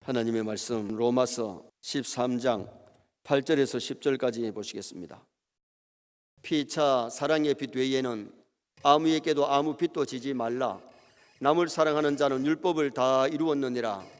하나님의 말씀 로마서 13장 8절에서 10절까지 보시겠습니다. 피차 사랑의 빛 외에는 아무에게도 아무 빛도 지지 말라. 남을 사랑하는 자는 율법을 다 이루었느니라.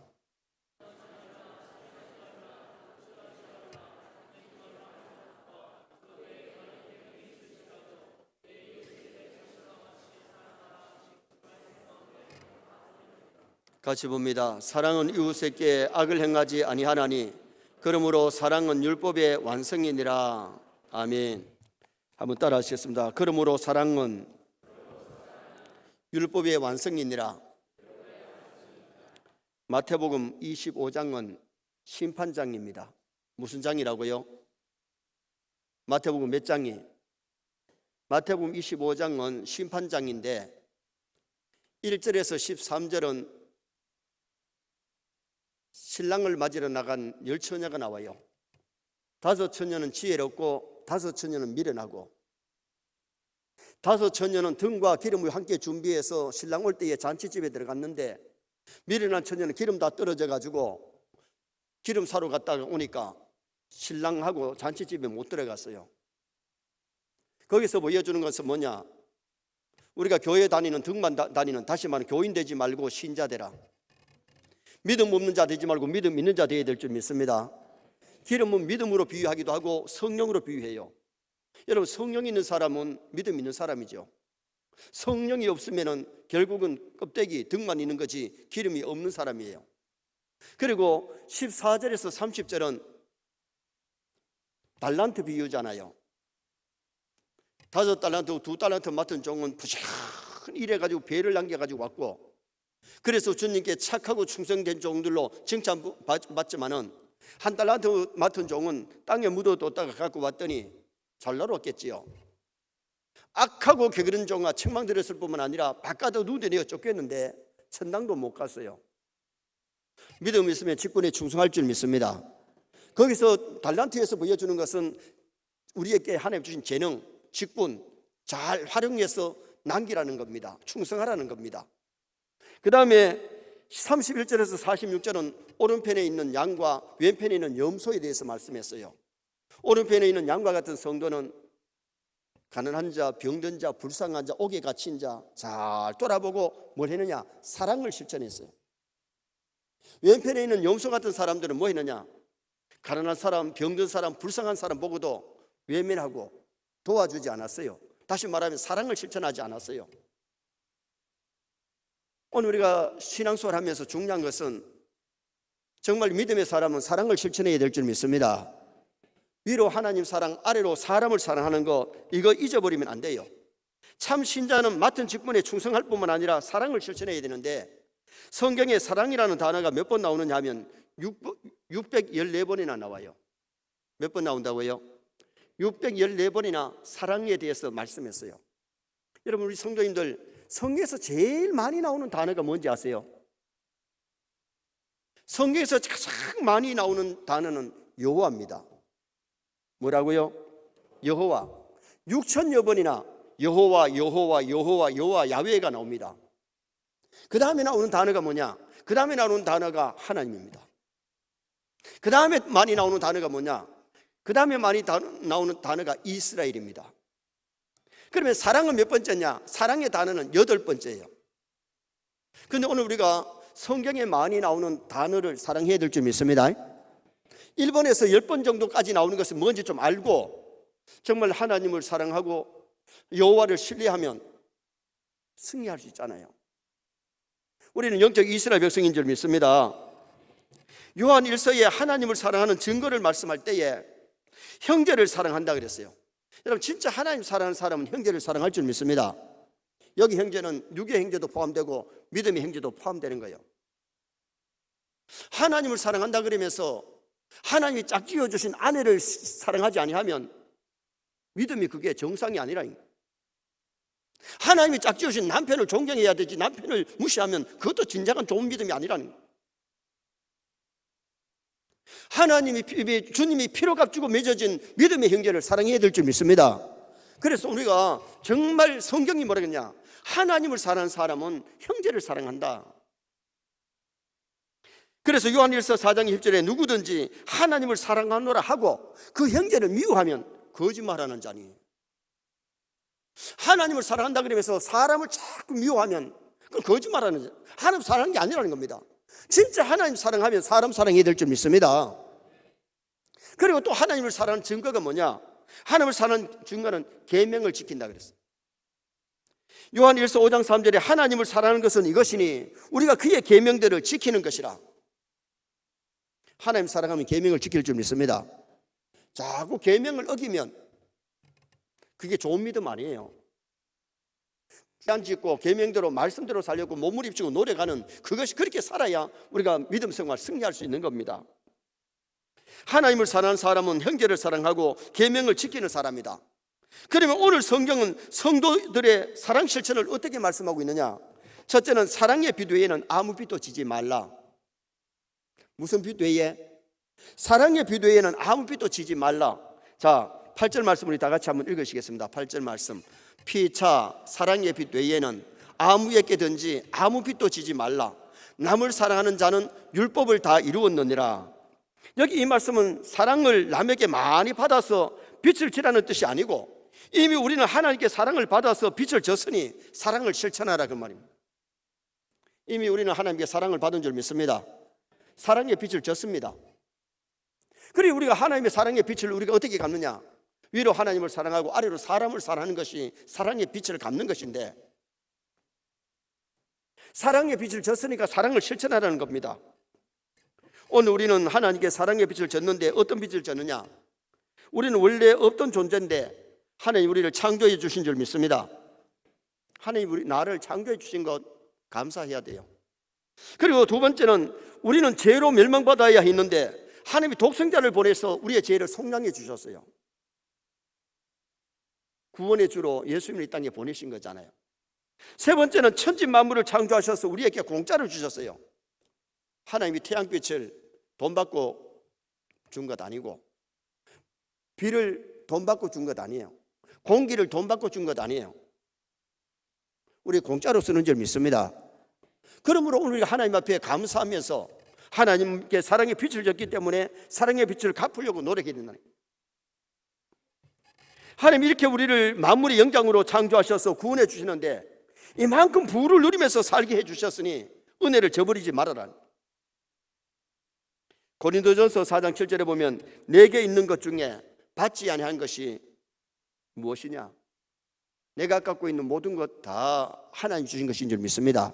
같이 봅니다. 사랑은 이웃에게 악을 행하지 아니하나니 그러므로 사랑은 율법의 완성이니라. 아멘. 한번 따라 하시겠습니다. 그러므로 사랑은 율법의 완성이니라. 마태복음 25장은 심판장입니다. 무슨 장이라고요? 마태복음 몇 장이? 마태복음 25장은 심판장인데 1절에서 13절은 신랑을 맞으러 나간 10처녀가 나와요. 5처녀는 지혜롭고 5처녀는 미련하고 5처녀는 등과 기름을 함께 준비해서 신랑 올 때에 잔치집에 들어갔는데 미련한 처녀는 기름 다 떨어져 가지고 기름 사러 갔다가 오니까 신랑하고 잔치집에 못 들어갔어요. 거기서 보여주는 것은 뭐냐? 우리가 교회 다니는 등만 다니는, 다시 말하면 교인 되지 말고 신자 되라. 믿음 없는 자 되지 말고 믿음 있는 자 되어야 될 줄 믿습니다. 기름은 믿음으로 비유하기도 하고 성령으로 비유해요. 여러분, 성령 있는 사람은 믿음 있는 사람이죠. 성령이 없으면 결국은 껍데기 등만 있는 거지 기름이 없는 사람이에요. 그리고 14절에서 30절은 달란트 비유잖아요. 5달란트, 2달란트 맡은 종은 부지런히 일해가지고 배를 남겨가지고 왔고, 그래서 주님께 착하고 충성된 종들로 칭찬받지만은 1달란트 맡은 종은 땅에 묻어뒀다가 갖고 왔더니 잘 날아왔겠지요. 악하고 게으른 종아 책망 들었을 뿐만 아니라 바깥으로 눈에 내어 쫓겼는데 천당도 못 갔어요. 믿음 있으면 직분에 충성할 줄 믿습니다. 거기서 달란트에서 보여주는 것은 우리에게 하나님 주신 재능, 직분 잘 활용해서 남기라는 겁니다. 충성하라는 겁니다. 그 다음에 31절에서 46절은 오른편에 있는 양과 왼편에 있는 염소에 대해서 말씀했어요. 오른편에 있는 양과 같은 성도는 가난한 자, 병든 자, 불쌍한 자, 옥에 갇힌 자 잘 돌아보고 뭘 했느냐? 사랑을 실천했어요. 왼편에 있는 염소 같은 사람들은 뭐 했느냐? 가난한 사람, 병든 사람, 불쌍한 사람 보고도 외면하고 도와주지 않았어요. 다시 말하면 사랑을 실천하지 않았어요. 오늘 우리가 신앙생활 하면서 중요한 것은 정말 믿음의 사람은 사랑을 실천해야 될 줄 믿습니다. 위로 하나님 사랑, 아래로 사람을 사랑하는 거, 이거 잊어버리면 안 돼요. 참 신자는 맡은 직분에 충성할 뿐만 아니라 사랑을 실천해야 되는데, 성경에 사랑이라는 단어가 몇 번 나오느냐 하면 614번이나 나와요. 몇 번 나온다고요? 614번이나 사랑에 대해서 말씀했어요. 여러분, 우리 성도님들 성경에서 제일 많이 나오는 단어가 뭔지 아세요? 성경에서 가장 많이 나오는 단어는 여호와입니다. 뭐라고요? 여호와. 6천여 번이나 여호와, 여호와, 여호와, 여호와, 야훼가 나옵니다. 그 다음에 나오는 단어가 뭐냐? 그 다음에 나오는 단어가 하나님입니다. 그 다음에 많이 나오는 단어가 뭐냐? 그 다음에 많이 나오는 단어가 이스라엘입니다. 그러면 사랑은 몇 번째냐? 사랑의 단어는 8번째예요. 그런데 오늘 우리가 성경에 많이 나오는 단어를 사랑해야 될 줄 믿습니다. 1번에서 10번 정도까지 나오는 것은 뭔지 좀 알고 정말 하나님을 사랑하고 여호와를 신뢰하면 승리할 수 있잖아요. 우리는 영적 이스라엘 백성인 줄 믿습니다. 요한 1서에 하나님을 사랑하는 증거를 말씀할 때에 형제를 사랑한다 그랬어요. 여러분, 진짜 하나님 사랑하는 사람은 형제를 사랑할 줄 믿습니다. 여기 형제는 육의 형제도 포함되고 믿음의 형제도 포함되는 거예요. 하나님을 사랑한다 그러면서 하나님이 짝지어 주신 아내를 사랑하지 아니하면 믿음이 그게 정상이 아니라, 하나님이 짝지어 주신 남편을 존경해야 되지 남편을 무시하면 그것도 진정한 좋은 믿음이 아니라는 거예요. 주님이 피로 값주고 맺어진 믿음의 형제를 사랑해야 될 줄 믿습니다. 그래서 우리가 정말 성경이 뭐라 그러냐? 하나님을 사랑하는 사람은 형제를 사랑한다. 그래서 요한일서 4장 10절에 누구든지 하나님을 사랑하노라 하고 그 형제를 미워하면 거짓말하는 자니. 하나님을 사랑한다 그러면서 사람을 자꾸 미워하면 그건 거짓말하는 자. 하나님 사랑하는 게 아니라는 겁니다. 진짜 하나님 사랑하면 사람 사랑해야 될 줄 믿습니다. 그리고 또 하나님을 사랑하는 증거가 뭐냐? 하나님을 사랑하는 증거는 계명을 지킨다 그랬어요. 요한일서 5장 3절에 하나님을 사랑하는 것은 이것이니 우리가 그의 계명들을 지키는 것이라. 하나님 사랑하면 계명을 지킬 줄 믿습니다. 자꾸 계명을 어기면 그게 좋은 믿음 아니에요. 안 짓고 계명대로 말씀대로 살려고 몸부림치고 노력하는 그것이 그렇게 살아야 우리가 믿음 생활 승리할 수 있는 겁니다. 하나님을 사랑하는 사람은 형제를 사랑하고 계명을 지키는 사람이다. 그러면 오늘 성경은 성도들의 사랑 실천을 어떻게 말씀하고 있느냐? 첫째는 사랑의 빛 외에는 아무 빛도 지지 말라. 무슨 빛 외에? 사랑의 빛 외에는 아무 빛도 지지 말라. 자, 8절 말씀 우리 다 같이 한번 읽으시겠습니다. 8절 말씀. 피차 사랑의 빛 외에는 아무에게든지 아무 빛도 지지 말라. 남을 사랑하는 자는 율법을 다 이루었느니라. 여기 이 말씀은 사랑을 남에게 많이 받아서 빛을 지라는 뜻이 아니고 이미 우리는 하나님께 사랑을 받아서 빛을 졌으니 사랑을 실천하라 그 말입니다. 이미 우리는 하나님께 사랑을 받은 줄 믿습니다. 사랑의 빛을 졌습니다. 그리고 우리가 하나님의 사랑의 빛을 우리가 어떻게 갚느냐? 위로 하나님을 사랑하고 아래로 사람을 사랑하는 것이 사랑의 빛을 갚는 것인데, 사랑의 빛을 졌으니까 사랑을 실천하라는 겁니다. 오늘 우리는 하나님께 사랑의 빛을 졌는데 어떤 빛을 졌느냐? 우리는 원래 없던 존재인데 하나님 우리를 창조해 주신 줄 믿습니다. 하나님 우리 나를 창조해 주신 것 감사해야 돼요. 그리고 두 번째는 우리는 죄로 멸망받아야 했는데 하나님이 독생자를 보내서 우리의 죄를 속량해 주셨어요. 구원의 주로 예수님을 이 땅에 보내신 거잖아요. 세 번째는 천지 만물을 창조하셔서 우리에게 공짜를 주셨어요. 하나님이 태양빛을 돈 받고 준 것 아니고, 비를 돈 받고 준 것 아니에요. 공기를 돈 받고 준 것 아니에요. 우리 공짜로 쓰는 줄 믿습니다. 그러므로 오늘 우리가 하나님 앞에 감사하면서 하나님께 사랑의 빛을 줬기 때문에 사랑의 빛을 갚으려고 노력해야 된다. 하나님 이렇게 우리를 만물의 영장으로 창조하셔서 구원해 주시는데 이만큼 부를 누리면서 살게 해 주셨으니 은혜를 저버리지 말아라. 고린도전서 4장 7절에 보면 내게 있는 것 중에 받지 아니한 것이 무엇이냐? 내가 갖고 있는 모든 것 다 하나님 주신 것인 줄 믿습니다.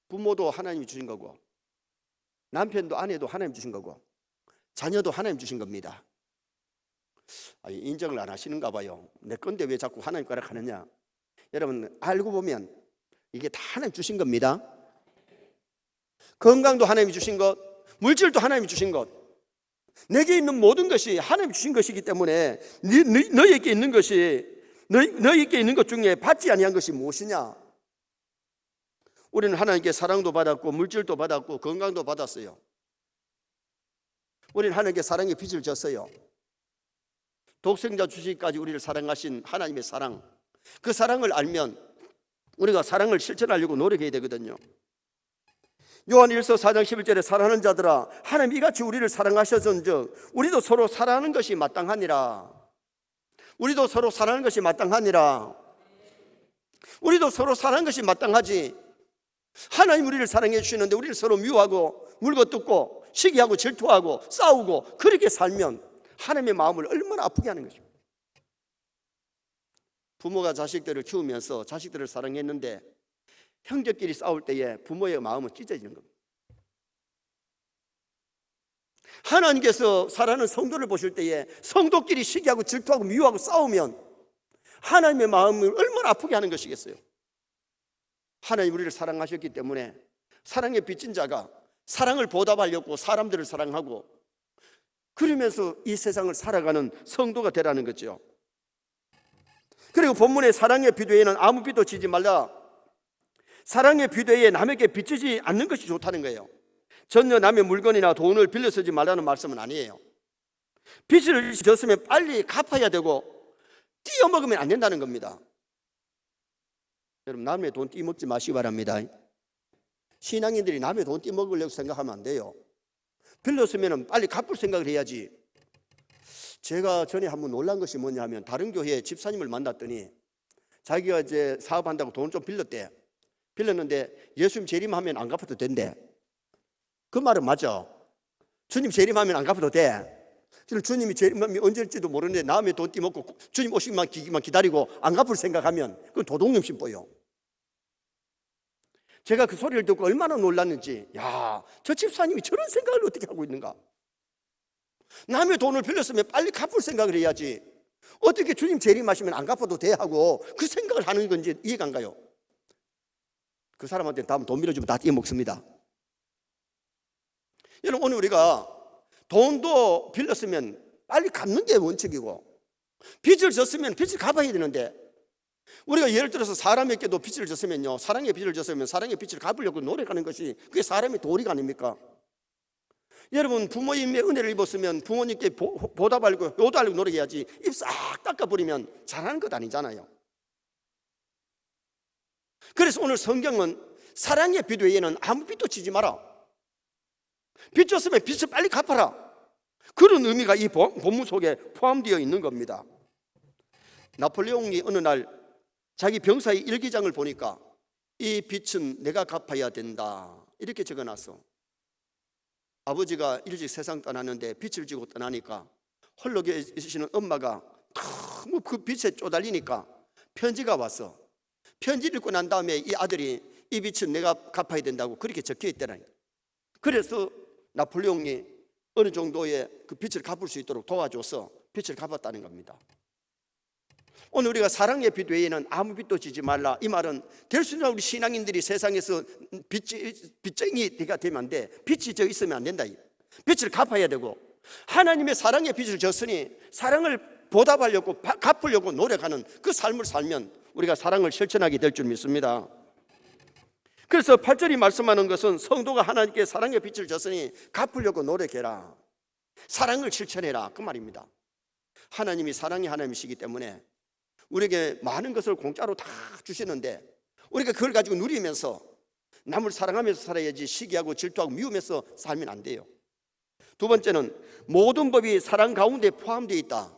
부모도 하나님이 주신 거고, 남편도 아내도 하나님 주신 거고, 자녀도 하나님 주신 겁니다. 인정을 안 하시는가 봐요. 내 건데 왜 자꾸 하나님 거라 하느냐? 여러분 알고 보면 이게 다 하나님 주신 겁니다. 건강도 하나님이 주신 것, 물질도 하나님이 주신 것, 내게 있는 모든 것이 하나님이 주신 것이기 때문에 너희에게 있는 것이 너희에게 있는 것 중에 받지 아니한 것이 무엇이냐? 우리는 하나님께 사랑도 받았고 물질도 받았고 건강도 받았어요. 우리는 하나님께 사랑의 빛을 졌어요. 독생자 주시기까지 우리를 사랑하신 하나님의 사랑, 그 사랑을 알면 우리가 사랑을 실천하려고 노력해야 되거든요. 요한일서 4장 11절에 사랑하는 자들아 하나님 이같이 우리를 사랑하셨은즉 우리도 서로 사랑하는 것이 마땅하니라. 우리도 서로 사랑하는 것이 마땅하니라. 우리도 서로 사랑하는 것이 마땅하지. 하나님 우리를 사랑해 주시는데 우리를 서로 미워하고 물거뜯고 시기하고 질투하고 싸우고 그렇게 살면 하나님의 마음을 얼마나 아프게 하는 것입니다. 부모가 자식들을 키우면서 자식들을 사랑했는데 형제끼리 싸울 때에 부모의 마음은 찢어지는 겁니다. 하나님께서 사랑하는 성도를 보실 때에 성도끼리 시기하고 질투하고 미워하고 싸우면 하나님의 마음을 얼마나 아프게 하는 것이겠어요. 하나님 우리를 사랑하셨기 때문에 사랑에 빚진 자가 사랑을 보답하려고 사람들을 사랑하고 그러면서 이 세상을 살아가는 성도가 되라는 거죠. 그리고 본문의 사랑의 빛 외에는 아무 빛도 지지 말라. 사랑의 빛 외에 남에게 비치지 않는 것이 좋다는 거예요. 전혀 남의 물건이나 돈을 빌려 쓰지 말라는 말씀은 아니에요. 빚을 졌으면 빨리 갚아야 되고 띄어먹으면 안 된다는 겁니다. 여러분 남의 돈 띄어먹지 마시기 바랍니다. 신앙인들이 남의 돈 떼먹으려고 생각하면 안 돼요. 빌렸으면 빨리 갚을 생각을 해야지. 제가 전에 한번 놀란 것이 뭐냐 하면, 다른 교회 집사님을 만났더니 자기가 이제 사업한다고 돈을 좀 빌렸대. 빌렸는데 예수님 재림하면 안 갚아도 된대. 그 말은 맞죠? 주님 재림하면 안 갚아도 돼. 주님이 재림하면 언제일지도 모르는데 남의 돈 떼먹고 주님 오시기만 기다리고 안 갚을 생각하면 그건 도둑놈 심보요. 제가 그 소리를 듣고 얼마나 놀랐는지, 야, 저 집사님이 저런 생각을 어떻게 하고 있는가? 남의 돈을 빌렸으면 빨리 갚을 생각을 해야지. 어떻게 주님 재림하시면 안 갚아도 돼 하고 그 생각을 하는 건지 이해가 안 가요. 그 사람한테 다음 돈 빌려주면 다 떼먹습니다. 여러분, 오늘 우리가 돈도 빌렸으면 빨리 갚는 게 원칙이고, 빚을 졌으면 빚을 갚아야 되는데, 우리가 예를 들어서 사람에게도 빚을 졌으면요, 사랑의 빚을 졌으면 사랑의 빚을 갚으려고 노력하는 것이 그게 사람의 도리가 아닙니까? 여러분, 부모님의 은혜를 입었으면 부모님께 보답하려고 효도하려고 노력해야지, 입 싹 닦아버리면 잘하는 것 아니잖아요. 그래서 오늘 성경은 사랑의 빚 외에는 아무 빚도 지지 마라, 빚 졌으면 빚을 빨리 갚아라, 그런 의미가 이 본문 속에 포함되어 있는 겁니다. 나폴레옹이 어느 날 자기 병사의 일기장을 보니까 이 빚은 내가 갚아야 된다 이렇게 적어놨어. 아버지가 일찍 세상 떠났는데 빚을 지고 떠나니까 홀로 계시는 엄마가 너무 그 빚에 쪼달리니까 편지가 왔어. 편지를 읽고 난 다음에 이 아들이 이 빚은 내가 갚아야 된다고 그렇게 적혀 있더라니. 그래서 나폴레옹이 어느 정도의 그 빚을 갚을 수 있도록 도와줘서 빚을 갚았다는 겁니다. 오늘 우리가 사랑의 빚 외에는 아무 빚도 지지 말라, 이 말은 될 수 있는 우리 신앙인들이 세상에서 빚쟁이가 되면 안 돼. 빚이 져 있으면 안 된다. 빚을 갚아야 되고, 하나님의 사랑의 빚을 졌으니 사랑을 보답하려고 갚으려고 노력하는 그 삶을 살면 우리가 사랑을 실천하게 될 줄 믿습니다. 그래서 8절이 말씀하는 것은 성도가 하나님께 사랑의 빚을 졌으니 갚으려고 노력해라, 사랑을 실천해라, 그 말입니다. 하나님이 사랑의 하나님이시기 때문에 우리에게 많은 것을 공짜로 다 주시는데 우리가 그걸 가지고 누리면서 남을 사랑하면서 살아야지, 시기하고 질투하고 미우면서 살면 안 돼요. 두 번째는 모든 법이 사랑 가운데 포함되어 있다.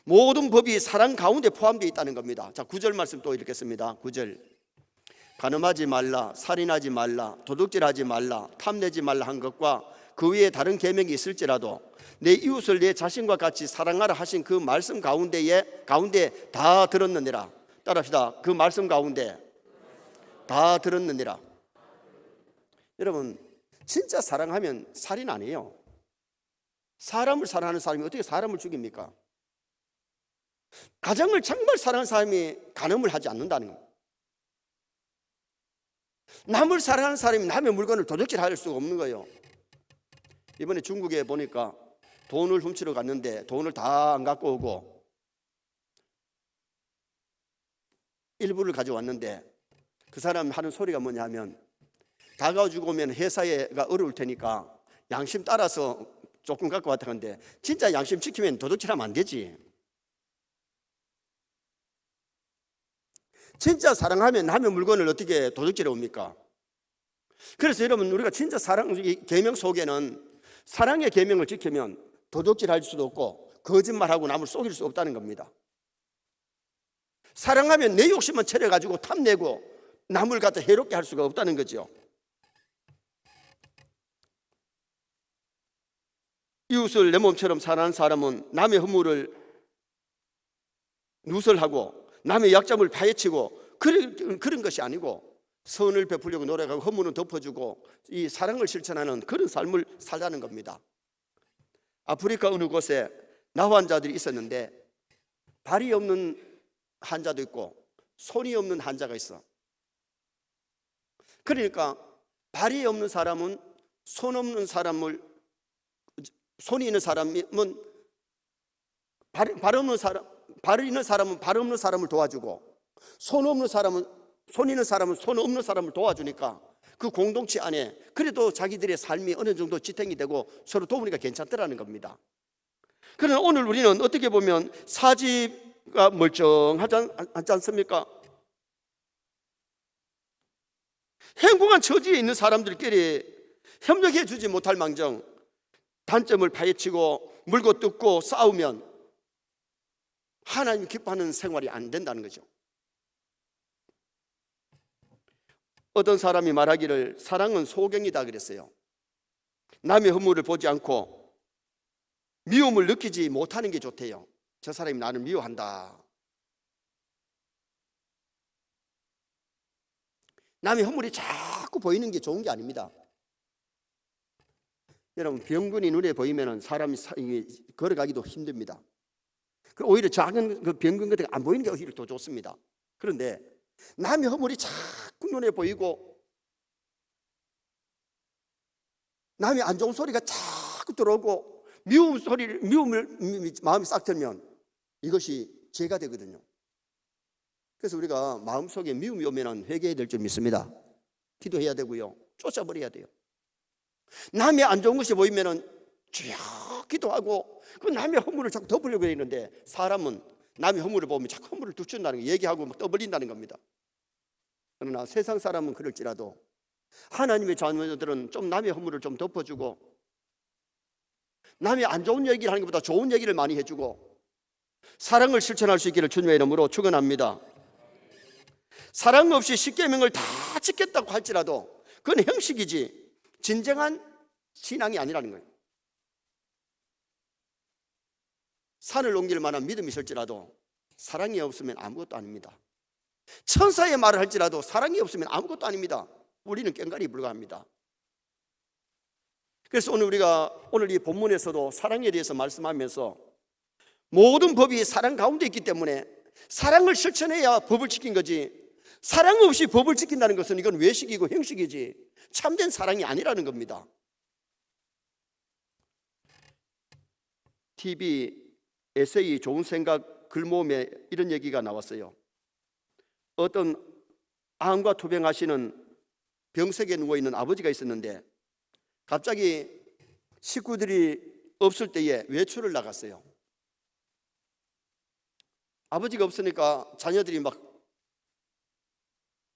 모든 법이 사랑 가운데 포함되어 있다는 겁니다. 자, 9절 말씀 또 읽겠습니다. 9절. 간음하지 말라, 살인하지 말라, 도둑질하지 말라, 탐내지 말라 한 것과 그 외에 다른 계명이 있을지라도 내 이웃을 내 자신과 같이 사랑하라 하신 그 말씀 가운데 다 들었느니라. 따라합시다. 그 말씀 가운데 다 들었느니라. 여러분, 진짜 사랑하면 살인 안 해요. 사람을 사랑하는 사람이 어떻게 사람을 죽입니까? 가정을 정말 사랑하는 사람이 간음을 하지 않는다는 겁니다. 남을 사랑하는 사람이 남의 물건을 도둑질할 수가 없는 거예요. 이번에 중국에 보니까 돈을 훔치러 갔는데 돈을 다 안 갖고 오고 일부를 가져왔는데, 그 사람 하는 소리가 뭐냐 하면, 다가와주고 오면 회사가 어려울 테니까 양심 따라서 조금 갖고 왔다 하는데, 진짜 양심 지키면 도둑질하면 안 되지. 진짜 사랑하면 남의 물건을 어떻게 도둑질해 옵니까? 그래서 여러분, 우리가 진짜 사랑의 계명 속에는 사랑의 계명을 지키면 도둑질할 수도 없고 거짓말하고 남을 속일 수 없다는 겁니다. 사랑하면 내 욕심만 차려가지고 탐내고 남을 갖다 해롭게 할 수가 없다는 거죠. 이웃을 내 몸처럼 사랑하는 사람은 남의 허물을 누설하고 남의 약점을 파헤치고 그런 것이 아니고, 선을 베풀려고 노력하고 허물은 덮어주고 이 사랑을 실천하는 그런 삶을 살라는 겁니다. 아프리카 어느 곳에 나 환자들이 있었는데 발이 없는 환자도 있고 손이 없는 환자가 있어. 그러니까 발이 없는 사람은 손 없는 사람을, 손이 있는 사람은 발 없는 사람, 발이 있는 사람은 발 없는 사람을 도와주고, 손 없는 사람은 손 있는 사람은 손 없는 사람을 도와주니까 그 공동체 안에 그래도 자기들의 삶이 어느 정도 지탱이 되고 서로 도우니까 괜찮더라는 겁니다. 그러나 오늘 우리는 어떻게 보면 사지가 멀쩡하지 않습니까? 행복한 처지에 있는 사람들끼리 협력해 주지 못할 망정 단점을 파헤치고 물고 뜯고 싸우면 하나님 기뻐하는 생활이 안 된다는 거죠. 어떤 사람이 말하기를 사랑은 소경이다 그랬어요. 남의 허물을 보지 않고 미움을 느끼지 못하는 게 좋대요. 저 사람이 나를 미워한다. 남의 허물이 자꾸 보이는 게 좋은 게 아닙니다. 여러분, 병근이 눈에 보이면 사람이 걸어가기도 힘듭니다. 오히려 작은 그 병근 같은 거 안 보이는 게 오히려 더 좋습니다. 그런데 남의 허물이 자꾸 눈에 보이고 남의 안 좋은 소리가 자꾸 들어오고 미움을 마음이 싹 들면 이것이 죄가 되거든요. 그래서 우리가 마음속에 미움이 오면 회개해야 될 줄 믿습니다. 기도해야 되고요, 쫓아버려야 돼요. 남의 안 좋은 것이 보이면 주여 기도하고 그 남의 허물을 자꾸 덮으려고 했는데, 사람은 남의 허물을 보면 자꾸 허물을 덮친다는 거, 얘기하고 막 떠벌린다는 겁니다. 그러나 세상 사람은 그럴지라도 하나님의 자녀들은 좀 남의 허물을 좀 덮어주고 남의 안 좋은 얘기를 하는 것보다 좋은 얘기를 많이 해주고 사랑을 실천할 수 있기를 주님의 이름으로 축원합니다. 사랑 없이 십계명을 다 지켰다고 할지라도 그건 형식이지 진정한 신앙이 아니라는 거예요. 산을 옮길 만한 믿음이 있을지라도 사랑이 없으면 아무것도 아닙니다. 천사의 말을 할지라도 사랑이 없으면 아무것도 아닙니다. 우리는 꽹과리 불과합니다. 그래서 오늘 이 본문에서도 사랑에 대해서 말씀하면서 모든 법이 사랑 가운데 있기 때문에 사랑을 실천해야 법을 지킨 거지, 사랑 없이 법을 지킨다는 것은 이건 외식이고 형식이지 참된 사랑이 아니라는 겁니다. TV 에세이 좋은 생각 글모음에 이런 얘기가 나왔어요. 어떤 암과 투병하시는 병석에 누워있는 아버지가 있었는데 갑자기 식구들이 없을 때에 외출을 나갔어요. 아버지가 없으니까 자녀들이 막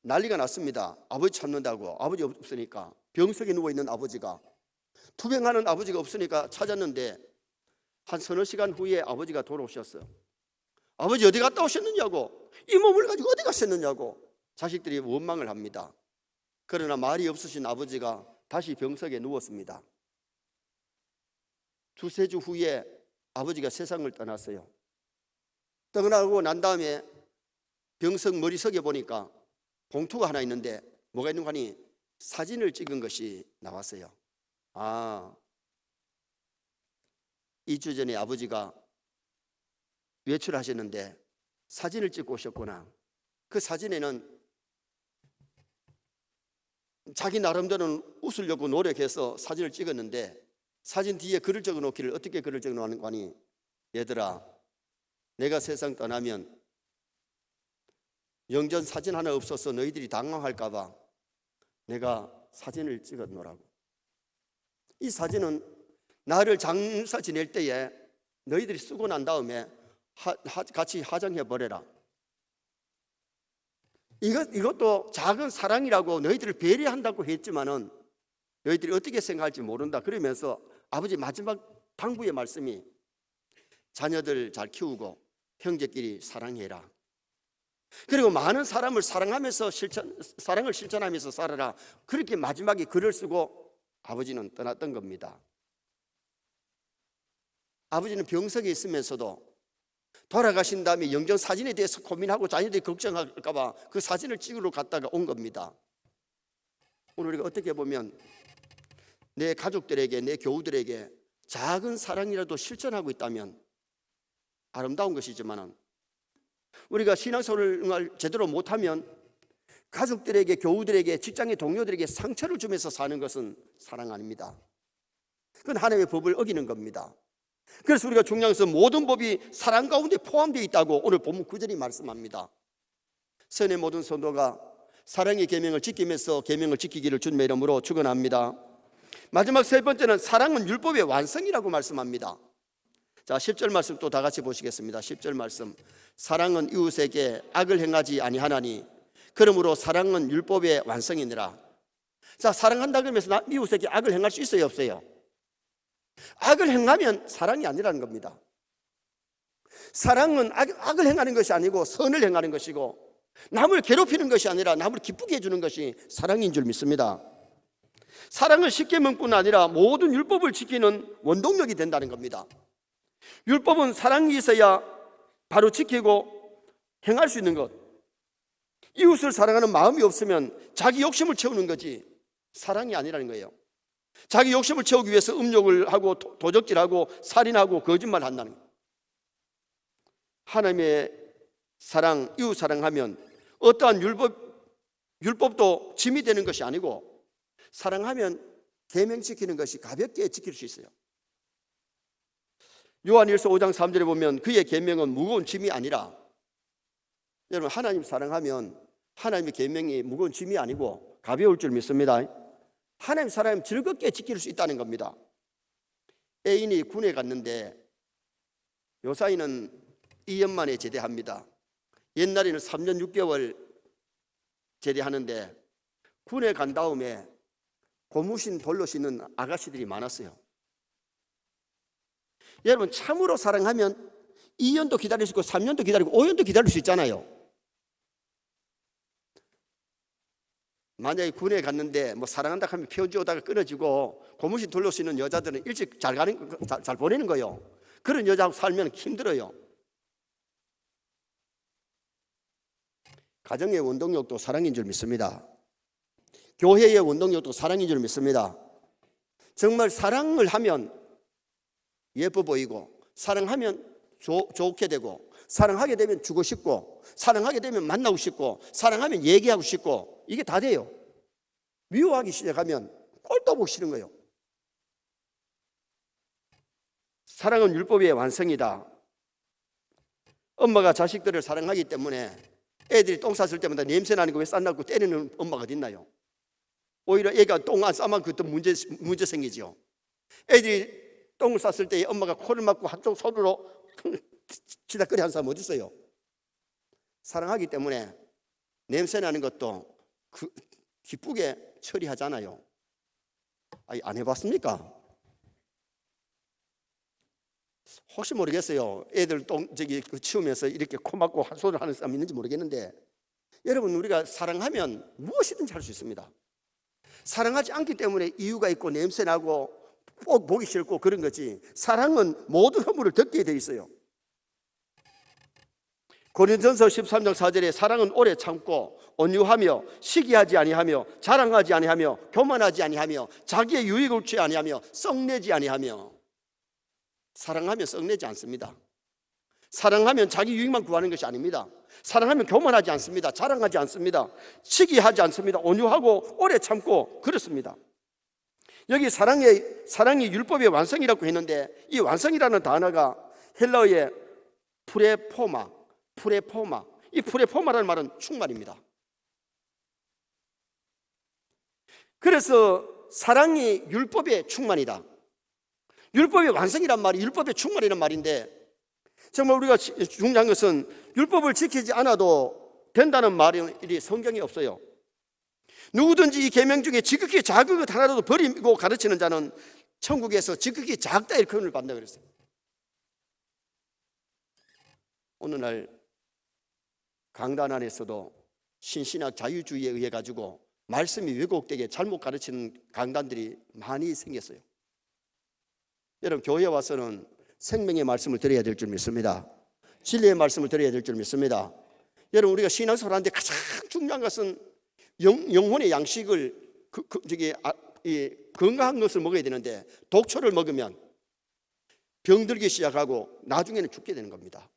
난리가 났습니다. 아버지 찾는다고. 아버지 없으니까. 병석에 누워있는 아버지가, 투병하는 아버지가 없으니까 찾았는데 한 서너 시간 후에 아버지가 돌아오셨어요. 아버지 어디 갔다 오셨느냐고, 이 몸을 가지고 어디 가셨느냐고 자식들이 원망을 합니다. 그러나 말이 없으신 아버지가 다시 병석에 누웠습니다. 두세 주 후에 아버지가 세상을 떠났어요. 떠나고 난 다음에 병석 머리석에 보니까 봉투가 하나 있는데 뭐가 있는 거 하니 사진을 찍은 것이 나왔어요. 2주 전에 아버지가 외출하셨는데 사진을 찍고 오셨구나. 그 사진에는 자기 나름대로는 웃으려고 노력해서 사진을 찍었는데 사진 뒤에 글을 적어 놓기를, 어떻게 글을 적어 놓는 거니, 얘들아 내가 세상 떠나면 영전 사진 하나 없어서 너희들이 당황할까 봐 내가 사진을 찍어 놓으라고. 이 사진은 나를 장사 지낼 때에 너희들이 쓰고 난 다음에 같이 화장해 버려라. 이것도 작은 사랑이라고 너희들을 배려한다고 했지만은 너희들이 어떻게 생각할지 모른다. 그러면서 아버지 마지막 당부의 말씀이 자녀들 잘 키우고 형제끼리 사랑해라. 그리고 많은 사람을 사랑하면서 사랑을 실천하면서 살아라. 그렇게 마지막에 글을 쓰고 아버지는 떠났던 겁니다. 아버지는 병석에 있으면서도 돌아가신 다음에 영전 사진에 대해서 고민하고 자녀들이 걱정할까 봐 그 사진을 찍으러 갔다가 온 겁니다. 오늘 우리가 어떻게 보면 내 가족들에게, 내 교우들에게 작은 사랑이라도 실천하고 있다면 아름다운 것이지만, 우리가 신앙생활을 제대로 못하면 가족들에게, 교우들에게, 직장의 동료들에게 상처를 주면서 사는 것은 사랑 아닙니다. 그건 하나님의 법을 어기는 겁니다. 그래서 우리가 중요한 것은 모든 법이 사랑 가운데 포함되어 있다고 오늘 본문 9절이 말씀합니다. 선의 모든 성도가 사랑의 계명을 지키면서 계명을 지키기를 주님의 이름으로 축원합니다. 마지막 세 번째는 사랑은 율법의 완성이라고 말씀합니다. 자, 10절 말씀 또 다 같이 보시겠습니다. 10절 말씀. 사랑은 이웃에게 악을 행하지 아니하나니 그러므로 사랑은 율법의 완성이니라. 자, 사랑한다 그러면서 이웃에게 악을 행할 수 있어요, 없어요? 악을 행하면 사랑이 아니라는 겁니다. 사랑은 악을 행하는 것이 아니고 선을 행하는 것이고, 남을 괴롭히는 것이 아니라 남을 기쁘게 해주는 것이 사랑인 줄 믿습니다. 사랑은 십계명뿐 아니라 모든 율법을 지키는 원동력이 된다는 겁니다. 율법은 사랑이 있어야 바로 지키고 행할 수 있는 것. 이웃을 사랑하는 마음이 없으면 자기 욕심을 채우는 거지 사랑이 아니라는 거예요. 자기 욕심을 채우기 위해서 음욕을 하고 도적질하고 살인하고 거짓말한다는 거예요. 하나님의 사랑, 이웃 사랑하면 어떠한 율법도 짐이 되는 것이 아니고, 사랑하면 계명 지키는 것이 가볍게 지킬 수 있어요. 요한일서 5장 3절에 보면 그의 계명은 무거운 짐이 아니라, 여러분 하나님 사랑하면 하나님의 계명이 무거운 짐이 아니고 가벼울 줄 믿습니다. 하나님 사랑하면 즐겁게 지킬 수 있다는 겁니다. 애인이 군에 갔는데 요사이는 2년 만에 제대합니다. 옛날에는 3년 6개월 제대하는데, 군에 간 다음에 고무신 돌로 씻는 아가씨들이 많았어요. 여러분 참으로 사랑하면 2년도 기다릴 수 있고 3년도 기다리고 5년도 기다릴 수 있잖아요. 만약에 군에 갔는데 뭐 사랑한다 하면 표주오다가 끊어지고 고무신 돌로 씻는 여자들은 일찍 잘 보내는 거예요. 그런 여자하고 살면 힘들어요. 가정의 원동력도 사랑인 줄 믿습니다. 교회의 원동력도 사랑인 줄 믿습니다. 정말 사랑을 하면 예뻐 보이고, 사랑하면 좋게 되고, 사랑하게 되면 주고 싶고, 사랑하게 되면 만나고 싶고, 사랑하면 얘기하고 싶고, 이게 다 돼요. 미워하기 시작하면 꼴도 보기 싫은 거예요. 사랑은 율법의 완성이다. 엄마가 자식들을 사랑하기 때문에 애들이 똥 쌌을 때마다 냄새 나는 거 왜 쌌나고 때리는 엄마가 어디 있나요? 오히려 애가 똥 안 싸면 그것도 문제 생기죠. 애들이 똥을 쌌을 때 엄마가 코를 막고 한쪽 손으로 치다거리 하는 사람 어디 있어요? 사랑하기 때문에 냄새 나는 것도 기쁘게 처리하잖아요. 안 해봤습니까? 혹시 모르겠어요. 애들 치우면서 이렇게 코 막고 한 손을 하는 사람 있는지 모르겠는데, 여러분 우리가 사랑하면 무엇이든지 할 수 있습니다. 사랑하지 않기 때문에 이유가 있고 냄새 나고 꼭 보기 싫고 그런 거지, 사랑은 모든 허물을 덮게 돼 있어요. 고린도전서 13장 4절에 사랑은 오래 참고 온유하며 시기하지 아니하며 자랑하지 아니하며 교만하지 아니하며 자기의 유익을 취하지 아니하며 썩내지 아니하며. 사랑하면 썩내지 않습니다. 사랑하면 자기 유익만 구하는 것이 아닙니다. 사랑하면 교만하지 않습니다. 자랑하지 않습니다. 시기하지 않습니다. 온유하고 오래 참고 그렇습니다. 여기 사랑이 율법의 완성이라고 했는데, 이 완성이라는 단어가 헬라어의 프레포마, 이 프레포마라는 말은 충만입니다. 그래서 사랑이 율법의 충만이다. 율법의 완성이란 말이 율법의 충만이란 말인데, 정말 우리가 중요한 것은 율법을 지키지 않아도 된다는 말이 성경에 없어요. 누구든지 이 계명 중에 지극히 작은 것 하나라도 버리고 가르치는 자는 천국에서 지극히 작다 이렇게 표현을 받는다 그랬어요. 오늘날 강단 안에서도 신신학 자유주의에 의해 가지고 말씀이 왜곡되게 잘못 가르치는 강단들이 많이 생겼어요. 여러분 교회에 와서는 생명의 말씀을 드려야 될 줄 믿습니다. 진리의 말씀을 드려야 될 줄 믿습니다. 여러분 우리가 신앙생활 하는데 가장 중요한 것은 영혼의 양식을 건강한 것을 먹어야 되는데, 독초를 먹으면 병들기 시작하고 나중에는 죽게 되는 겁니다.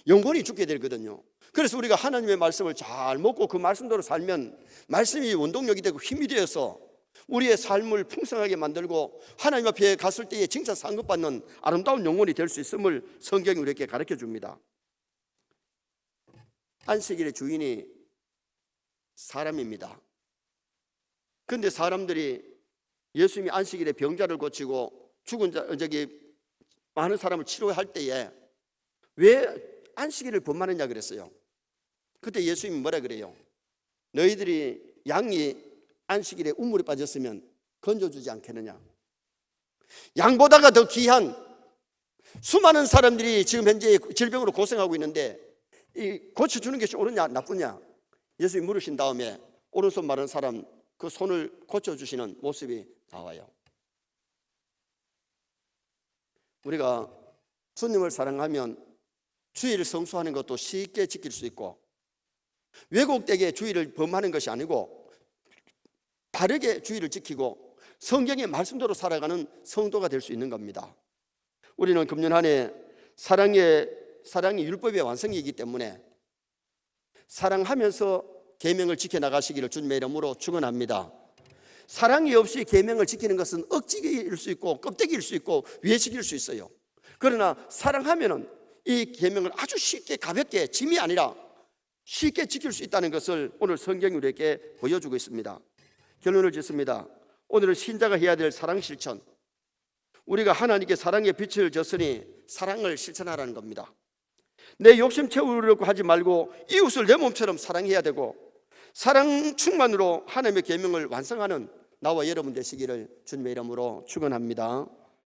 영혼이 죽게 되거든요. 그래서 우리가 하나님의 말씀을 잘 먹고 그 말씀대로 살면 말씀이 원동력이 되고 힘이 되어서 우리의 삶을 풍성하게 만들고 하나님 앞에 갔을 때에 칭찬 상급받는 아름다운 영혼이 될 수 있음을 성경이 우리에게 가르쳐 줍니다. 안식일의 주인이 사람입니다. 그런데 사람들이 예수님이 안식일에 병자를 고치고 죽은 많은 사람을 치료할 때에 왜 안식일을 범하느냐 그랬어요. 그때 예수님이 뭐라 그래요? 너희들이 양이 안식일에 우물에 빠졌으면 건져주지 않겠느냐? 양보다가 더 귀한 수많은 사람들이 지금 현재 질병으로 고생하고 있는데 이 고쳐주는 것이 옳으냐 나쁘냐? 예수님이 물으신 다음에 오른손 마른 사람 그 손을 고쳐주시는 모습이 나와요. 우리가 주님을 사랑하면 주의를 성수하는 것도 쉽게 지킬 수 있고, 왜곡되게 주의를 범하는 것이 아니고 바르게 주의를 지키고 성경의 말씀대로 살아가는 성도가 될 수 있는 겁니다. 우리는 금년 한 해 사랑이 율법의 완성이기 때문에 사랑하면서 계명을 지켜나가시기를 주님의 이름으로 축원합니다. 사랑이 없이 계명을 지키는 것은 억지일 수 있고 껍데기일 수 있고 외식일 수 있어요. 그러나 사랑하면은 이 계명을 아주 쉽게 가볍게 짐이 아니라 쉽게 지킬 수 있다는 것을 오늘 성경이 우리에게 보여주고 있습니다. 결론을 짓습니다. 오늘은 신자가 해야 될 사랑 실천, 우리가 하나님께 사랑의 빛을 졌으니 사랑을 실천하라는 겁니다. 내 욕심 채우려고 하지 말고 이웃을 내 몸처럼 사랑해야 되고, 사랑 충만으로 하나님의 계명을 완성하는 나와 여러분 되시기를 주님의 이름으로 축원합니다.